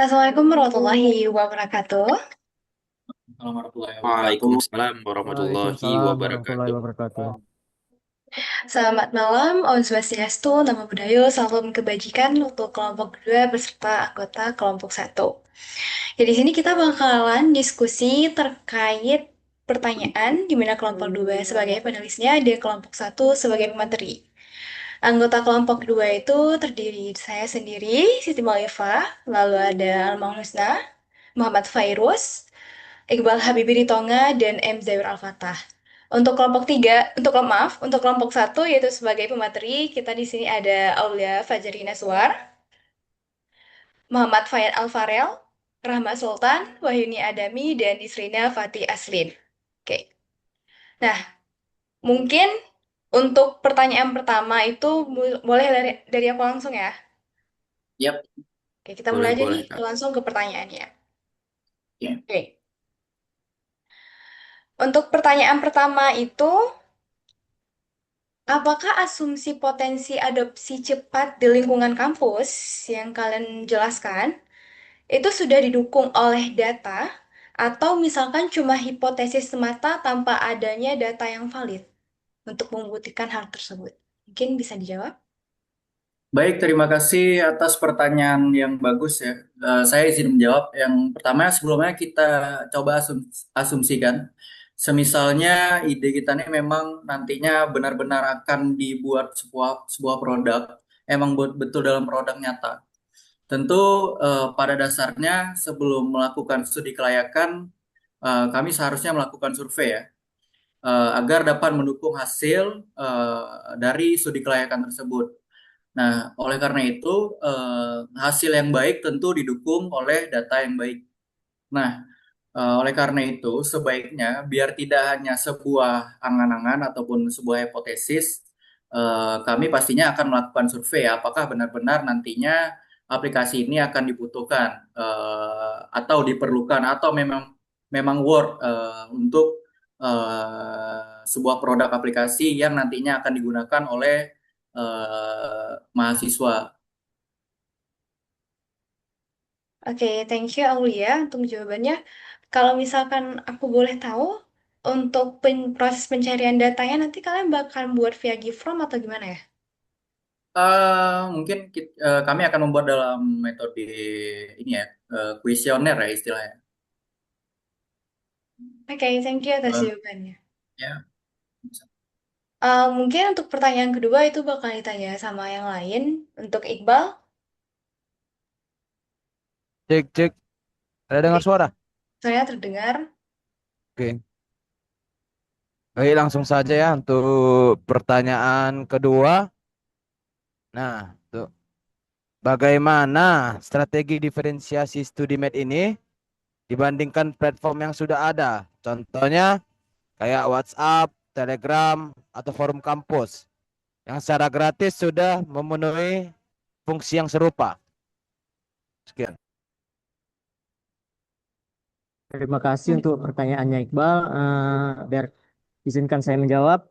Assalamualaikum warahmatullahi wabarakatuh. Waalaikumsalam warahmatullahi Waalaikumsalam warahmatullahi wabarakatuh. wabarakatuh. Selamat malam, Om Swastiastu, Namo Buddhaya, salam kebajikan untuk kelompok kedua beserta anggota kelompok satu. Jadi di sini kita bakalan diskusi terkait pertanyaan di mana kelompok dua sebagai penulisnya dan kelompok satu sebagai pemateri. Anggota kelompok kedua itu terdiri saya sendiri, Siti Malifa, lalu ada Almang Husna, Muhammad Fairuz, Iqbal Habibie Tonga, dan M. Zawir Al-Fatah. Untuk kelompok tiga, untuk kelompok satu yaitu sebagai pemateri, kita di sini ada Aulia Fajrina Suar, Muhammad Fayad Al-Farel, Rahma Sultan, Wahyuni Adami, dan Isrina Fatih Aslin. Oke. Nah, mungkin untuk pertanyaan pertama itu boleh dari aku langsung ya. Yap, Oke, kita mulai boleh aja nih boleh Kak. langsung ke pertanyaannya. Ya. Oke. Untuk pertanyaan pertama itu, apakah asumsi potensi adopsi cepat di lingkungan kampus yang kalian jelaskan itu sudah didukung oleh data atau misalkan cuma hipotesis semata tanpa adanya data yang valid untuk membuktikan hal tersebut? Mungkin bisa dijawab. Baik, terima kasih atas pertanyaan yang bagus ya. Saya izin menjawab. Yang pertama, sebelumnya kita coba asumsikan. Semisalnya ide kita ini memang nantinya benar-benar akan dibuat sebuah sebuah produk, emang betul dalam produk nyata. Tentu pada dasarnya sebelum melakukan studi kelayakan, kami seharusnya melakukan survei ya. Agar dapat mendukung hasil dari studi kelayakan tersebut. Nah, oleh karena itu, hasil yang baik tentu didukung oleh data yang baik. Nah, oleh karena itu, sebaiknya biar tidak hanya sebuah angan-angan ataupun sebuah hipotesis, kami pastinya akan melakukan survei ya, apakah benar-benar nantinya aplikasi ini akan dibutuhkan atau diperlukan atau memang memang worth untuk sebuah produk aplikasi yang nantinya akan digunakan oleh mahasiswa. Oke, thank you Aulia untuk jawabannya. Kalau misalkan aku boleh tahu, untuk proses pencarian datanya nanti kalian bakal buat via GiveFrom atau gimana ya? Mungkin kami akan membuat dalam metode ini ya, kuesioner ya istilahnya. Oke, thank you atas Eh, jawabannya. ya. Mungkin untuk pertanyaan kedua itu bakal ditanya sama yang lain. Untuk Iqbal, Cek, cek. Ada dengar suara? saya terdengar. Oke. Baik, langsung saja ya untuk pertanyaan kedua. Nah, tuh. Bagaimana strategi diferensiasi StudiMate ini dibandingkan platform yang sudah ada? Contohnya kayak WhatsApp, Telegram, atau forum kampus yang secara gratis sudah memenuhi fungsi yang serupa. Sekian. Terima kasih untuk pertanyaannya Iqbal. Biar izinkan saya menjawab.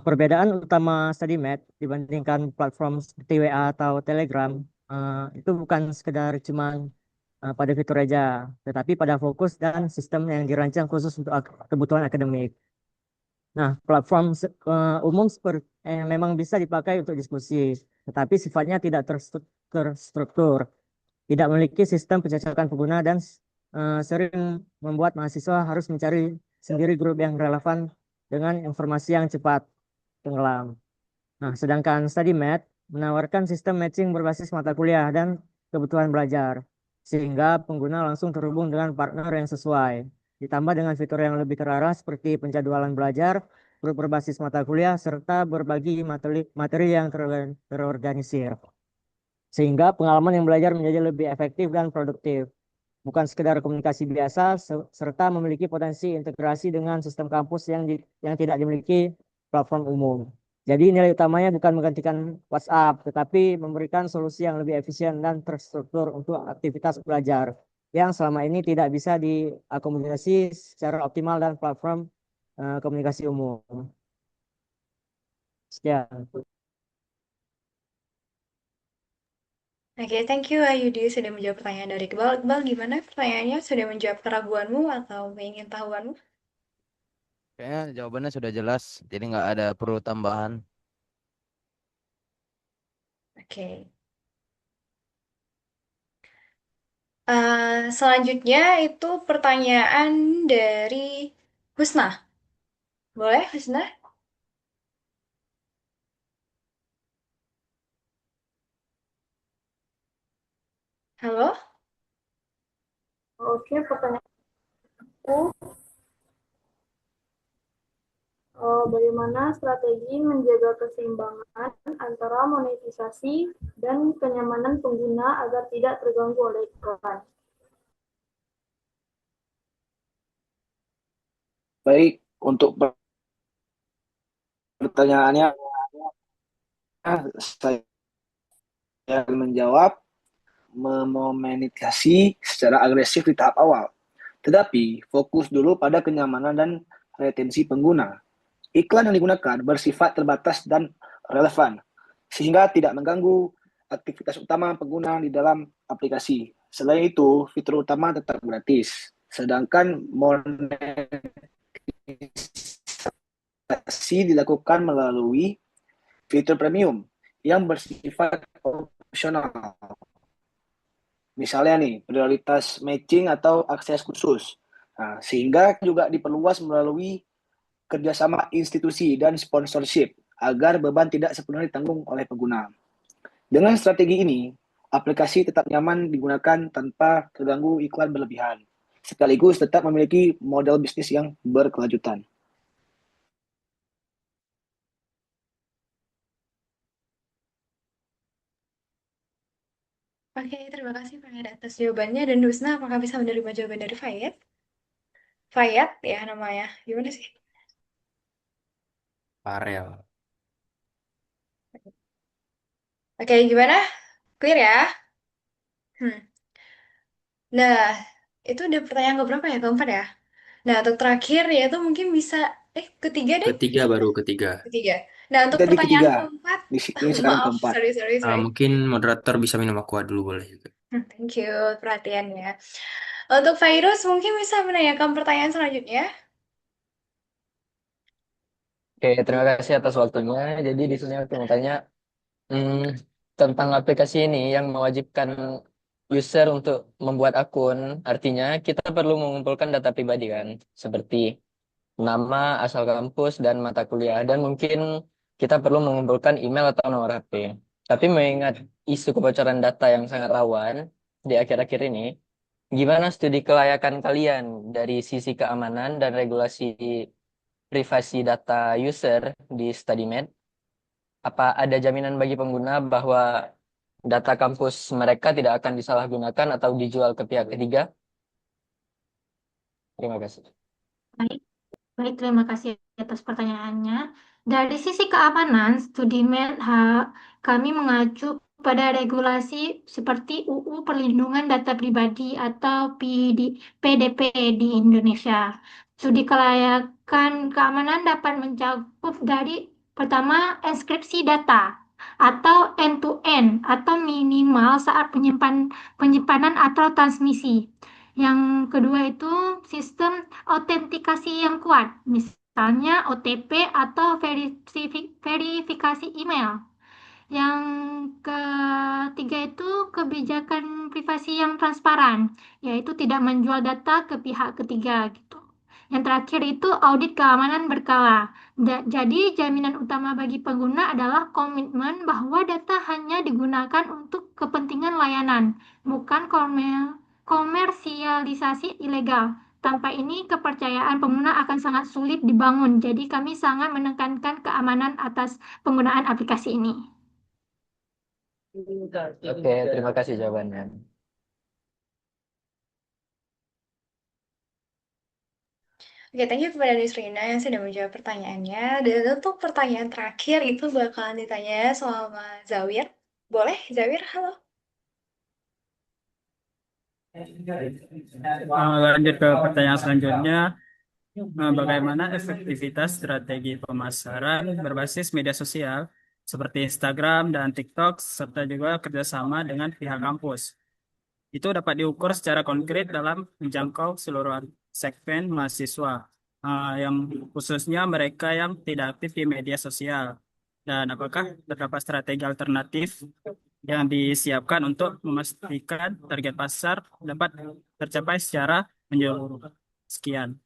Perbedaan utama StudyMate dibandingkan platform seperti WA atau Telegram itu bukan sekedar cuman pada fitur aja, tetapi pada fokus dan sistem yang dirancang khusus untuk kebutuhan akademik. Nah, platform umum seperti memang bisa dipakai untuk diskusi, tetapi sifatnya tidak terstruktur, tidak memiliki sistem pencocokan pengguna dan sering membuat mahasiswa harus mencari sendiri grup yang relevan dengan informasi yang cepat tenggelam. Nah, sedangkan StudyMate menawarkan sistem matching berbasis mata kuliah dan kebutuhan belajar, sehingga pengguna langsung terhubung dengan partner yang sesuai. Ditambah dengan fitur yang lebih terarah seperti penjadwalan belajar, grup berbasis mata kuliah, serta berbagi materi, materi yang terorganisir. Sehingga pengalaman yang belajar menjadi lebih efektif dan produktif. Bukan sekedar komunikasi biasa, serta memiliki potensi integrasi dengan sistem kampus yang tidak dimiliki platform umum. Jadi nilai utamanya bukan menggantikan WhatsApp, tetapi memberikan solusi yang lebih efisien dan terstruktur untuk aktivitas belajar yang selama ini tidak bisa diakomodasi secara optimal dan platform komunikasi umum. Sekian. Oke, thank you Ayudi sudah menjawab pertanyaan dari Iqbal. Iqbal, gimana pertanyaannya? Sudah menjawab keraguanmu atau ingin tahuanmu? Kayaknya jawabannya sudah jelas, jadi nggak ada perlu tambahan. Oke. Selanjutnya itu pertanyaan dari Husna. Boleh, Husna? Halo? Oke, pertanyaanku, bagaimana strategi menjaga keseimbangan antara monetisasi dan kenyamanan pengguna agar tidak terganggu oleh iklan? Baik, untuk pertanyaannya, saya menjawab memonetisasi secara agresif di tahap awal. Tetapi fokus dulu pada kenyamanan dan retensi pengguna. Iklan yang digunakan bersifat terbatas dan relevan, sehingga tidak mengganggu aktivitas utama pengguna di dalam aplikasi. Selain itu, fitur utama tetap gratis. Sedangkan monetisasi dilakukan melalui fitur premium yang bersifat opsional. Misalnya nih, prioritas matching atau akses khusus. Nah, sehingga juga diperluas melalui kerjasama institusi dan sponsorship agar beban tidak sepenuhnya ditanggung oleh pengguna. Dengan strategi ini, aplikasi tetap nyaman digunakan tanpa terganggu iklan berlebihan, sekaligus tetap memiliki model bisnis yang berkelanjutan. Oke, terima kasih Fayat atas jawabannya. Dan Husna, apakah bisa menerima jawaban dari Fayat? Fayat ya namanya. Gimana sih? Farel. Oke, gimana? Clear ya? Hmm. Nah, itu udah pertanyaan keberapa ya? Keempat ya? Nah, untuk terakhir ya itu mungkin bisa ketiga deh. Ketiga baru ketiga. Ketiga. Nah, untuk Jadi pertanyaan ketiga, keempat, ini sekarang maaf, keempat. sorry, sorry, sorry. Mungkin moderator bisa minum aqua dulu boleh juga. Thank you perhatiannya. Untuk Virus mungkin bisa menanyakan pertanyaan selanjutnya. Oke, terima kasih atas waktunya. Jadi di sini aku mau tanya hmm, tentang aplikasi ini yang mewajibkan user untuk membuat akun. Artinya kita perlu mengumpulkan data pribadi kan, seperti nama, asal kampus, dan mata kuliah. Dan mungkin kita perlu mengumpulkan email atau nomor HP. Tapi mengingat isu kebocoran data yang sangat rawan di akhir-akhir ini, gimana studi kelayakan kalian dari sisi keamanan dan regulasi privasi data user di StudyMed? Apa ada jaminan bagi pengguna bahwa data kampus mereka tidak akan disalahgunakan atau dijual ke pihak ketiga? Terima kasih. Baik, baik, terima kasih atas pertanyaannya. Dari sisi keamanan, kami mengacu pada regulasi seperti UU Perlindungan Data Pribadi atau PDP di Indonesia. Studi kelayakan keamanan dapat mencakup dari pertama enkripsi data atau end-to-end atau minimal saat penyimpanan atau transmisi. Yang kedua itu sistem autentikasi yang kuat, misalnya OTP atau verifikasi email. Yang ketiga itu kebijakan privasi yang transparan, yaitu tidak menjual data ke pihak ketiga gitu. Yang terakhir itu audit keamanan berkala. Jadi jaminan utama bagi pengguna adalah komitmen bahwa data hanya digunakan untuk kepentingan layanan, bukan komersialisasi ilegal. Tanpa ini, kepercayaan pengguna akan sangat sulit dibangun. Jadi, kami sangat menekankan keamanan atas penggunaan aplikasi ini. Oke, terima kasih jawabannya. Oke, thank you kepada Nisrina yang sudah menjawab pertanyaannya. Dan untuk pertanyaan terakhir itu bakalan ditanya sama Zawir. Boleh, Zawir? Halo. Lanjut ke pertanyaan selanjutnya. Bagaimana efektivitas strategi pemasaran berbasis media sosial seperti Instagram dan TikTok, serta juga kerjasama dengan pihak kampus. Itu dapat diukur secara konkret dalam menjangkau seluruh segmen mahasiswa, yang khususnya mereka yang tidak aktif di media sosial. Dan apakah terdapat strategi alternatif yang disiapkan untuk memastikan target pasar dapat tercapai secara menyeluruh? Sekian.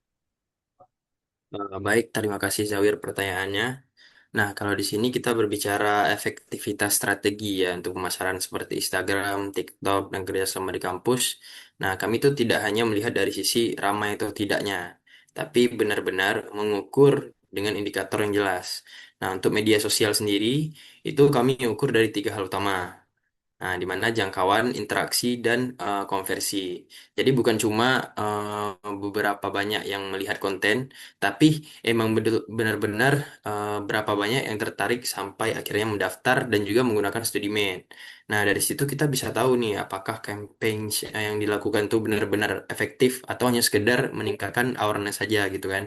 Baik, terima kasih Zawir pertanyaannya. Nah, kalau di sini kita berbicara efektivitas strategi ya untuk pemasaran seperti Instagram, TikTok, dan kerjasama di kampus. Nah, kami itu tidak hanya melihat dari sisi ramai atau tidaknya, tapi benar-benar mengukur dengan indikator yang jelas. Nah, untuk media sosial sendiri, itu kami ukur dari tiga hal utama. Nah, di mana jangkauan, interaksi, dan konversi. Jadi bukan cuma beberapa banyak yang melihat konten, tapi emang benar-benar berapa banyak yang tertarik sampai akhirnya mendaftar dan juga menggunakan StudiMate. Nah, dari situ kita bisa tahu nih apakah campaign yang dilakukan itu benar-benar efektif atau hanya sekedar meningkatkan awareness saja gitu kan.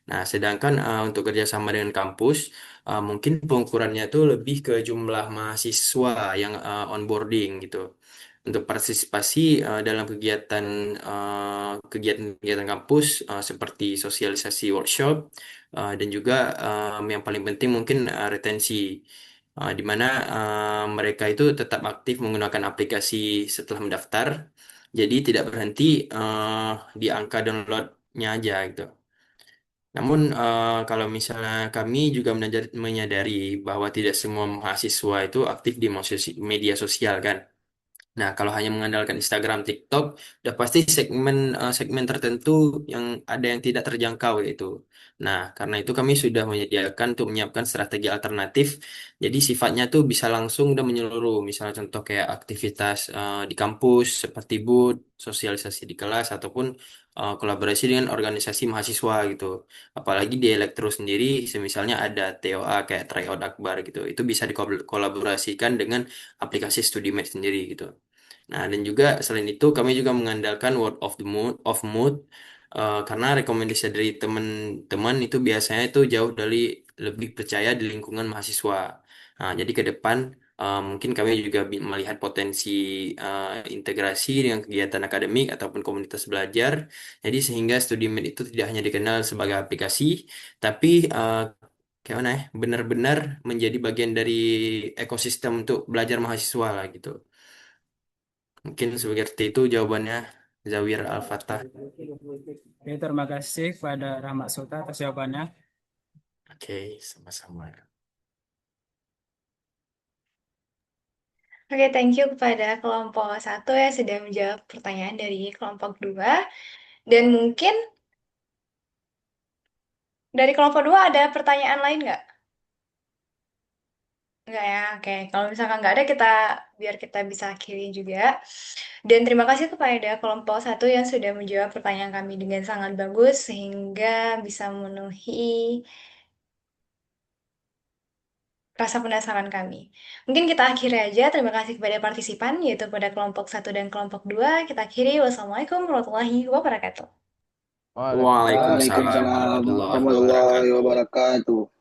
Nah, sedangkan untuk kerjasama dengan kampus, mungkin pengukurannya itu lebih ke jumlah mahasiswa yang onboarding gitu. Untuk partisipasi dalam kegiatan-kegiatan kampus seperti sosialisasi workshop dan juga yang paling penting mungkin retensi. Di mana mereka itu tetap aktif menggunakan aplikasi setelah mendaftar, jadi tidak berhenti di angka downloadnya aja gitu. Namun, kalau misalnya kami juga menyadari bahwa tidak semua mahasiswa itu aktif di media sosial kan. Nah, kalau hanya mengandalkan Instagram, TikTok, udah pasti segmen tertentu yang ada yang tidak terjangkau yaitu. Nah, karena itu kami sudah menyediakan untuk menyiapkan strategi alternatif. Jadi sifatnya tuh bisa langsung dan menyeluruh. Misalnya contoh kayak aktivitas di kampus seperti booth, sosialisasi di kelas ataupun kolaborasi dengan organisasi mahasiswa gitu. Apalagi di elektro sendiri, misalnya ada TOA kayak Tryout Akbar gitu. Itu bisa dikolaborasikan dengan aplikasi StudiMate sendiri gitu. Nah, dan juga selain itu kami juga mengandalkan word of mood karena rekomendasi dari teman-teman itu biasanya itu jauh dari lebih percaya di lingkungan mahasiswa. Nah, jadi ke depan mungkin kami juga melihat potensi integrasi dengan kegiatan akademik ataupun komunitas belajar. Jadi sehingga StudiMate itu tidak hanya dikenal sebagai aplikasi, tapi kayak mana ya, benar-benar menjadi bagian dari ekosistem untuk belajar mahasiswa lah gitu. Mungkin seperti itu jawabannya, Zawir Al-Fatah. Oke, terima kasih kepada Rahmat Sultan atas jawabannya. Oke, sama-sama. Oke, thank you kepada kelompok satu yang sudah menjawab pertanyaan dari kelompok dua. Dan mungkin dari kelompok dua ada pertanyaan lain nggak? Nggak ya, oke. Kalau misalkan nggak ada, biar kita bisa akhiri juga. Dan terima kasih kepada kelompok satu yang sudah menjawab pertanyaan kami dengan sangat bagus, sehingga bisa memenuhi rasa penasaran kami. Mungkin kita akhiri aja. Terima kasih kepada partisipan, yaitu pada kelompok satu dan kelompok dua. Kita akhiri. Wassalamualaikum warahmatullahi wabarakatuh. Waalaikumsalam Waalaikumsalam Waalaikumsalam warahmatullahi warahmatullahi wabarakatuh. wabarakatuh.